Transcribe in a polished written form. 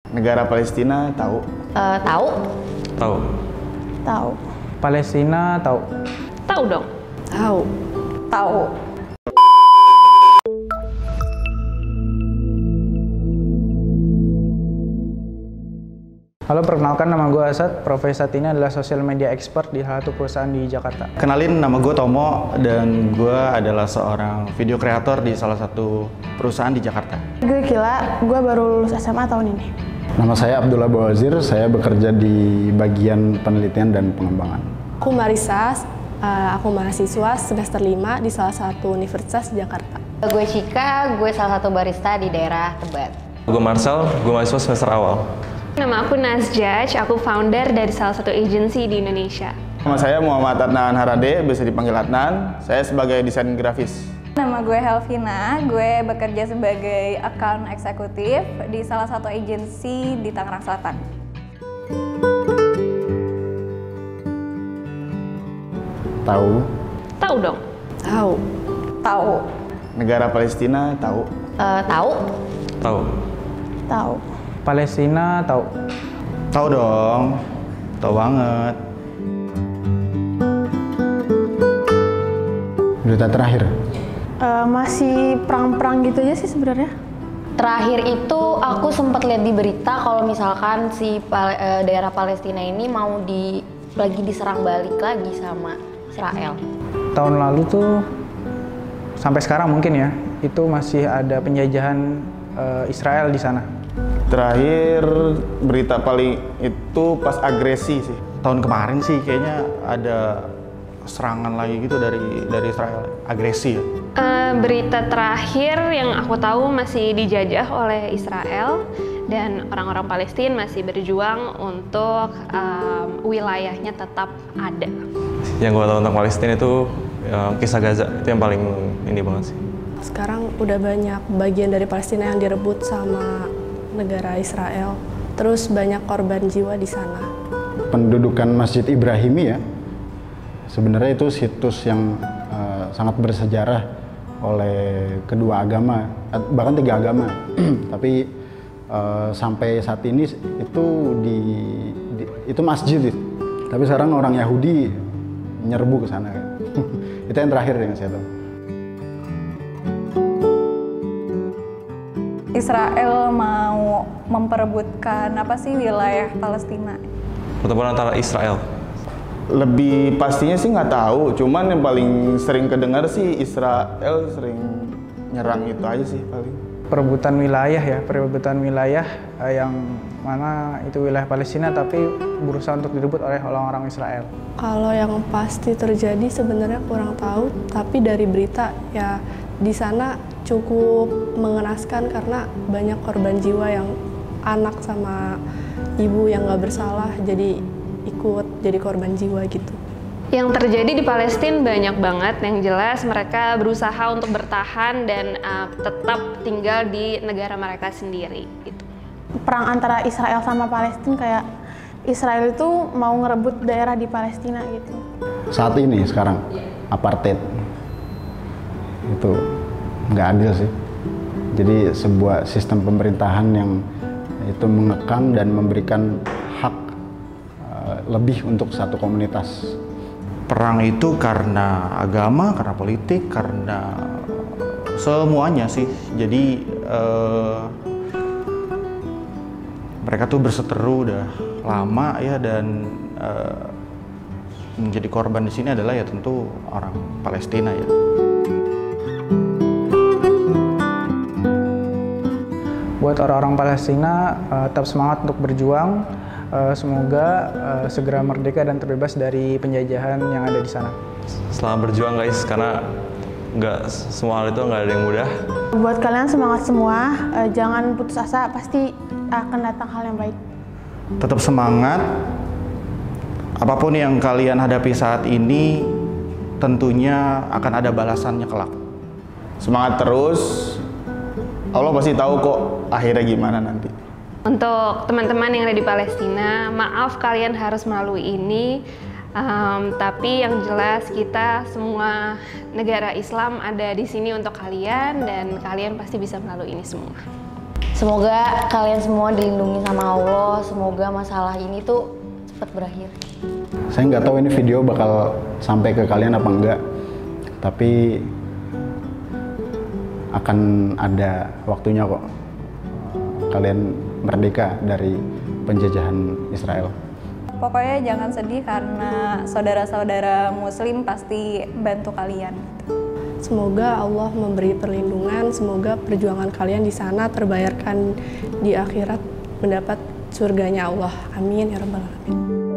Negara Palestina tahu. Tahu? Tahu. Tahu. Palestina tahu. Tahu dong. Tahu. Tahu. Halo, perkenalkan, nama gue Asad. Profesi saat ini adalah social media expert di salah satu perusahaan di Jakarta. Kenalin, nama gue Tomo dan gue adalah seorang video kreator di salah satu perusahaan di Jakarta. Gue Kila, gue baru lulus SMA tahun ini. Nama saya Abdullah Bawazir, saya bekerja di bagian penelitian dan pengembangan. Aku Marisa, aku mahasiswa semester 5 di salah satu universitas di Jakarta. Gue Cika, gue salah satu barista di daerah Tebet. Gue Marcel, gue mahasiswa semester awal. Nama aku Nazjaj, aku founder dari salah satu agensi di Indonesia. Nama saya Muhammad Adnan Harade, bisa dipanggil Adnan. Saya sebagai desain grafis. Nama gue Helvina, gue bekerja sebagai account eksekutif di salah satu agensi di Tangerang Selatan. Tahu. Tahu dong. Tahu. Tahu. Negara Palestina tahu. Tahu? Tahu. Tahu. Palestina tahu. Tahu dong. Tahu banget. Berita terakhir. Masih perang-perang gitu aja sih sebenarnya. Terakhir itu aku sempat lihat di berita kalau misalkan si daerah Palestina ini mau lagi diserang balik lagi sama Israel. Tahun lalu tuh sampai sekarang mungkin ya, itu masih ada penjajahan Israel di sana. Terakhir berita paling itu pas agresi sih. Tahun kemarin sih kayaknya ada serangan lagi gitu dari Israel, agresi ya. Berita terakhir yang aku tahu masih dijajah oleh Israel dan orang-orang Palestina masih berjuang untuk wilayahnya tetap ada. Yang gue tahu tentang Palestina itu kisah Gaza, itu yang paling ini banget sih. Sekarang udah banyak bagian dari Palestina yang direbut sama negara Israel. Terus banyak korban jiwa di sana. Pendudukan Masjid Ibrahimi ya, sebenarnya itu situs yang sangat bersejarah oleh kedua agama, bahkan 3 agama. Tapi sampai saat ini itu masjid. Tapi sekarang orang Yahudi nyerbu ke sana. Itu yang terakhir yang saya tahu. Israel mau memperebutkan apa sih wilayah Palestina? Pertempuran antara Israel. Lebih pastinya sih nggak tahu, cuman yang paling sering kedengar sih Israel sering nyerang itu aja sih paling. Perebutan wilayah yang mana itu wilayah Palestina tapi berusaha untuk direbut oleh orang-orang Israel. Kalau yang pasti terjadi sebenarnya kurang tahu, tapi dari berita ya di sana cukup mengenaskan karena banyak korban jiwa yang anak sama ibu yang nggak bersalah jadi ikut jadi korban jiwa gitu. Yang terjadi di Palestina banyak banget, yang jelas mereka berusaha untuk bertahan dan tetap tinggal di negara mereka sendiri. Gitu. Perang antara Israel sama Palestina, kayak Israel itu mau ngerebut daerah di Palestina gitu. Saat ini sekarang apartheid itu nggak adil sih. Jadi sebuah sistem pemerintahan yang itu mengekang dan memberikan hak lebih untuk satu komunitas. Perang itu karena agama, karena politik, karena semuanya sih. Jadi mereka tuh berseteru udah lama ya, dan menjadi korban di sini adalah ya tentu orang Palestina ya. Buat orang-orang Palestina, tetap semangat untuk berjuang. Semoga segera merdeka dan terbebas dari penjajahan yang ada di sana. Selamat berjuang guys, karena nggak semua hal itu nggak ada yang mudah. Buat kalian semangat semua, jangan putus asa, pasti akan datang hal yang baik. Tetap semangat, apapun yang kalian hadapi saat ini tentunya akan ada balasannya kelak. Semangat terus, Allah pasti tahu kok akhirnya gimana nanti. Untuk teman-teman yang ada di Palestina, maaf kalian harus melalui ini, tapi yang jelas kita semua negara Islam ada di sini untuk kalian dan kalian pasti bisa melalui ini semua. Semoga kalian semua dilindungi sama Allah, semoga masalah ini tuh cepat berakhir. Saya nggak tahu ini video bakal sampai ke kalian apa enggak, tapi akan ada waktunya kok kalian merdeka dari penjajahan Israel. Pokoknya jangan sedih karena saudara-saudara muslim pasti bantu kalian. Semoga Allah memberi perlindungan, semoga perjuangan kalian di sana terbayarkan di akhirat mendapat surganya Allah. Amin ya rabbal alamin.